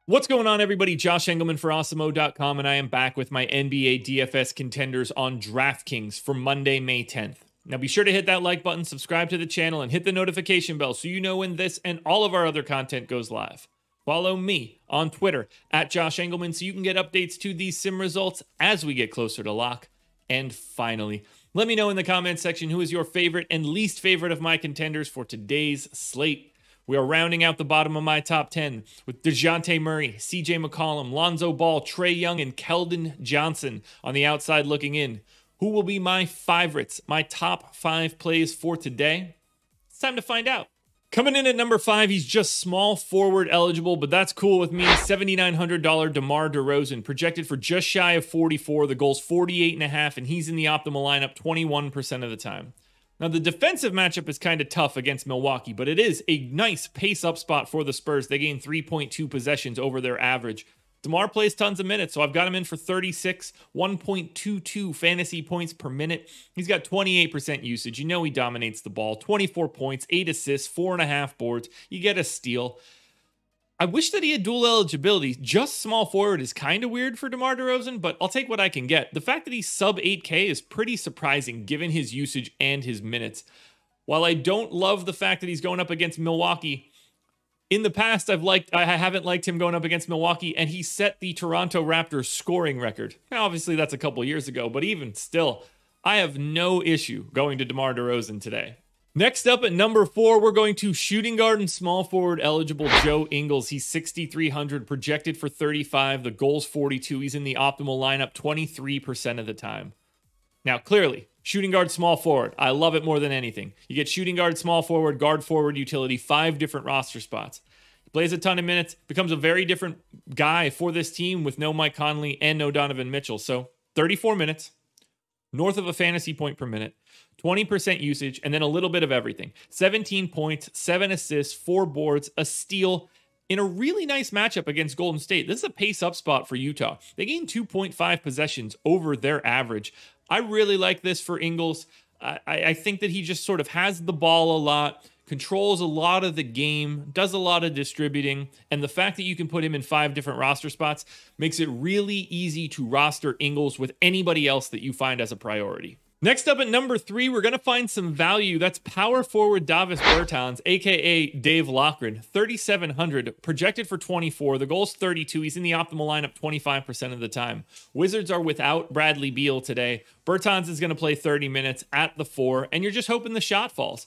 What's going on, everybody? Josh Engleman for Awesemo.com, and I am back with my NBA DFS contenders on DraftKings for Monday, May 10th. Now, be sure to hit that like button, subscribe to the channel, and hit the notification bell so you know when this and all of our other content goes live. Follow me on Twitter at Josh Engleman so you can get updates to these sim results as we get closer to lock. And finally, let me know in the comments section who is your favorite and least favorite of my contenders for today's slate. We are rounding out the bottom of my top 10 with DeJounte Murray, CJ McCollum, Lonzo Ball, Trae Young, and Keldon Johnson on the outside looking in. Who will be my favorites, my top 5 plays for today? It's time to find out. Coming in at number 5, he's just small forward eligible, but that's cool with me. $7,900 DeMar DeRozan, projected for just shy of 44. The goal's 48.5, and he's in the optimal lineup 21% of the time. Now, the defensive matchup is kind of tough against Milwaukee, but it is a nice pace-up spot for the Spurs. They gain 3.2 possessions over their average. DeMar plays tons of minutes, so I've got him in for 36, 1.22 fantasy points per minute. He's got 28% usage. You know he dominates the ball. 24 points, 8 assists, 4.5 boards. You get a steal. I wish that he had dual eligibility. Just small forward is kind of weird for DeMar DeRozan, but I'll take what I can get. The fact that he's sub 8K is pretty surprising given his usage and his minutes. While I don't love the fact that he's going up against Milwaukee, in the past I haven't liked him going up against Milwaukee, and he set the Toronto Raptors scoring record. Now, obviously that's a couple years ago, but even still, I have no issue going to DeMar DeRozan today. Next up at number 4, we're going to shooting guard and small forward eligible Joe Ingles. He's 6,300, projected for 35. The goal's 42. He's in the optimal lineup 23% of the time. Now, clearly, shooting guard, small forward. I love it more than anything. You get shooting guard, small forward, guard forward utility, 5 different roster spots. He plays a ton of minutes, becomes a very different guy for this team with no Mike Conley and no Donovan Mitchell. So 34 minutes, north of a fantasy point per minute, 20% usage, and then a little bit of everything. 17 points, 7 assists, 4 boards, a steal in a really nice matchup against Golden State. This is a pace-up spot for Utah. They gain 2.5 possessions over their average. I really like this for Ingles. I think that he just sort of has the ball a lot, controls a lot of the game, does a lot of distributing, and the fact that you can put him in 5 different roster spots makes it really easy to roster Ingles with anybody else that you find as a priority. Next up at number 3, we're going to find some value. That's power forward Davis Bertans, a.k.a. Dave Loughran, 3,700, projected for 24. The goal's 32. He's in the optimal lineup 25% of the time. Wizards are without Bradley Beal today. Bertans is going to play 30 minutes at the 4, and you're just hoping the shot falls.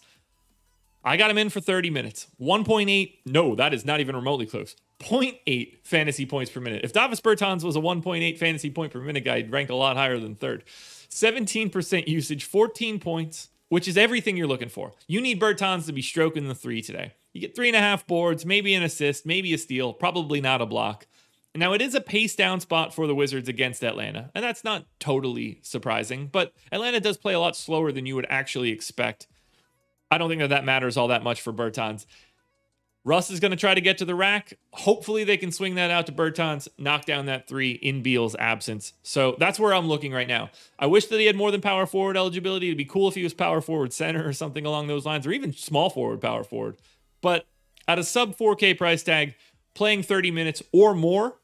I got him in for 30 minutes. 1.8. No, that is not even remotely close. 0.8 fantasy points per minute. If Davis Bertans was a 1.8 fantasy point per minute guy, I'd rank a lot higher than 3rd. 17% usage, 14 points, which is everything you're looking for. You need Bertans to be stroking the 3 today. You get 3.5 boards, maybe an assist, maybe a steal, probably not a block. Now, it is a pace down spot for the Wizards against Atlanta, and that's not totally surprising, but Atlanta does play a lot slower than you would actually expect. I don't think that matters all that much for Bertans. Russ is going to try to get to the rack. Hopefully they can swing that out to Bertans, knock down that 3 in Beal's absence. So that's where I'm looking right now. I wish that he had more than power forward eligibility. It'd be cool if he was power forward center or something along those lines, or even small forward power forward. But at a sub 4K price tag, playing 30 minutes or more,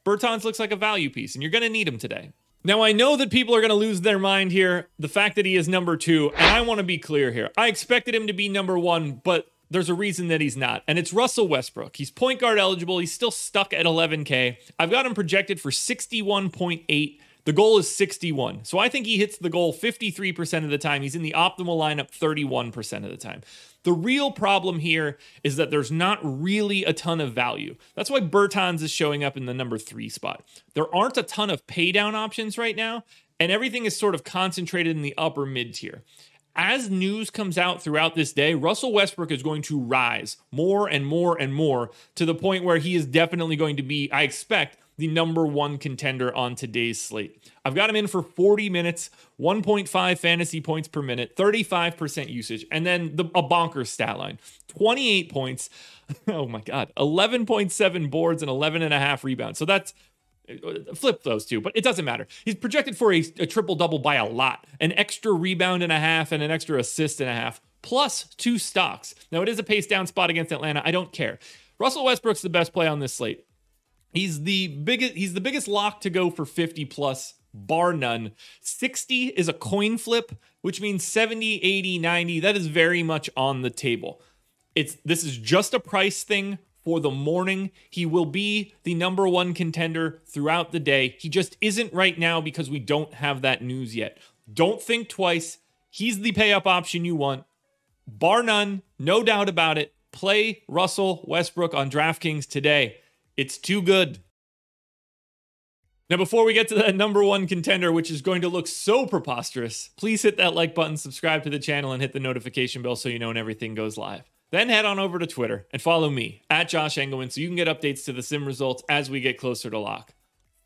Bertans looks like a value piece, and you're going to need him today. Now, I know that people are going to lose their mind here, the fact that he is number 2, and I want to be clear here. I expected him to be number 1, but there's a reason that he's not, and it's Russell Westbrook. He's point guard eligible. He's still stuck at 11K. I've got him projected for 61.8. The goal is 61. So I think he hits the goal 53% of the time. He's in the optimal lineup 31% of the time. The real problem here is that there's not really a ton of value. That's why Bertans is showing up in the number 3 spot. There aren't a ton of pay down options right now, and everything is sort of concentrated in the upper mid tier. As news comes out throughout this day, Russell Westbrook is going to rise more and more and more to the point where he is definitely going to be, I expect, the number 1 contender on today's slate. I've got him in for 40 minutes, 1.5 fantasy points per minute, 35% usage, and then a bonkers stat line. 28 points, oh my God, 11.7 boards and 11.5 rebounds. So that's flip those two, but it doesn't matter. He's projected for a triple-double by a lot. An extra rebound and a half and an extra assist and a half, plus 2 stocks. Now, it is a pace down spot against Atlanta. I don't care. Russell Westbrook's the best play on this slate. He's the biggest lock to go for 50 plus, bar none. 60 is a coin flip, which means 70, 80, 90. That is very much on the table. This is just a price thing for the morning. He will be the number one contender throughout the day. He just isn't right now because we don't have that news yet. Don't think twice. He's the pay up option you want. Bar none, no doubt about it. Play Russell Westbrook on DraftKings today. It's too good. Now, before we get to that number one contender, which is going to look so preposterous, please hit that like button, subscribe to the channel, and hit the notification bell so you know when everything goes live. Then head on over to Twitter and follow me, at Josh Engleman, so you can get updates to the sim results as we get closer to lock.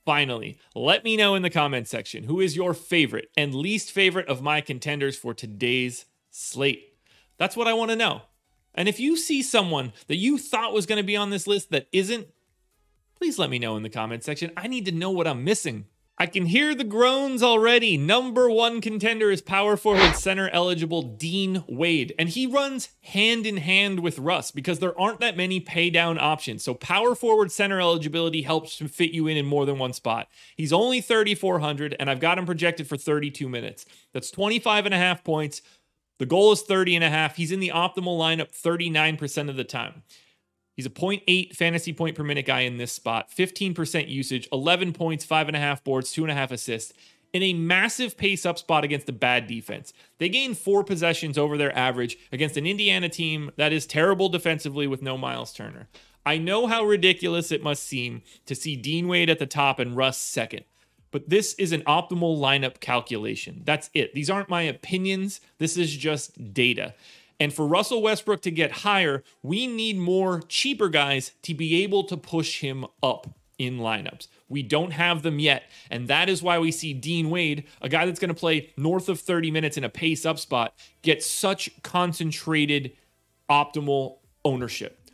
Finally, let me know in the comment section who is your favorite and least favorite of my contenders for today's slate. That's what I want to know. And if you see someone that you thought was going to be on this list that isn't, please let me know in the comment section. I need to know what I'm missing. I can hear the groans already. Number one contender is power forward center eligible Dean Wade. And he runs hand in hand with Russ because there aren't that many pay down options. So power forward center eligibility helps to fit you in more than one spot. He's only 3,400 and I've got him projected for 32 minutes. That's 25.5 points. The goal is 30.5. He's in the optimal lineup 39% of the time. He's a 0.8 fantasy point per minute guy in this spot, 15% usage, 11 points, 5.5 boards, 2.5 assists, in a massive pace-up spot against a bad defense. They gained 4 possessions over their average against an Indiana team that is terrible defensively with no Miles Turner. I know how ridiculous it must seem to see Dean Wade at the top and Russ second, but this is an optimal lineup calculation. That's it. These aren't my opinions. This is just data. And for Russell Westbrook to get higher, we need more cheaper guys to be able to push him up in lineups. We don't have them yet. And that is why we see Dean Wade, a guy that's going to play north of 30 minutes in a pace up spot, get such concentrated, optimal ownership.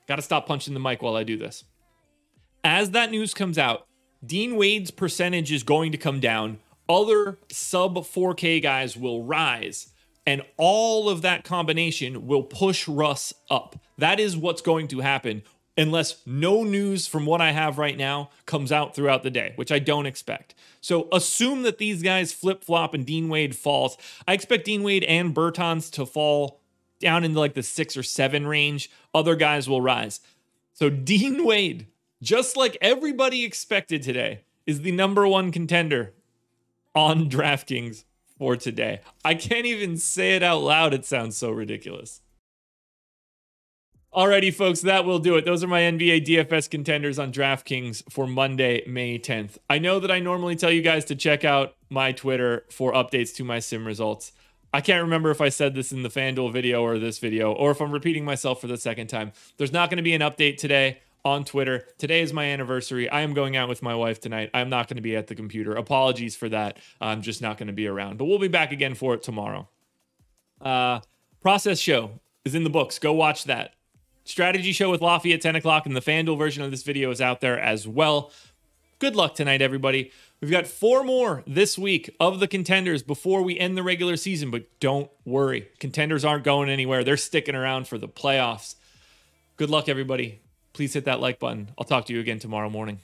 Got to stop punching the mic while I do this. As that news comes out, Dean Wade's percentage is going to come down. Other sub 4K guys will rise. And all of that combination will push Russ up. That is what's going to happen unless no news from what I have right now comes out throughout the day, which I don't expect. So assume that these guys flip-flop and Dean Wade falls. I expect Dean Wade and Bertans to fall down into like the 6 or 7 range. Other guys will rise. So Dean Wade, just like everybody expected today, is the number one contender on DraftKings for today. I can't even say it out loud. It sounds so ridiculous. Alrighty, folks, that will do it. Those are my NBA DFS contenders on DraftKings for Monday, May 10th. I know that I normally tell you guys to check out my Twitter for updates to my sim results. I can't remember if I said this in the FanDuel video or this video, or if I'm repeating myself for the second time. There's not going to be an update today on Twitter. Today is my anniversary. I am going out with my wife tonight. I'm not going to be at the computer. Apologies for that. I'm just not going to be around, but we'll be back again for it tomorrow. Process show is in the books. Go watch that. Strategy show with Lafayette at 10 o'clock, and the FanDuel version of this video is out there as well. Good luck tonight, everybody. We've got 4 more this week of the contenders before we end the regular season, but don't worry. Contenders aren't going anywhere. They're sticking around for the playoffs. Good luck, everybody. Please hit that like button. I'll talk to you again tomorrow morning.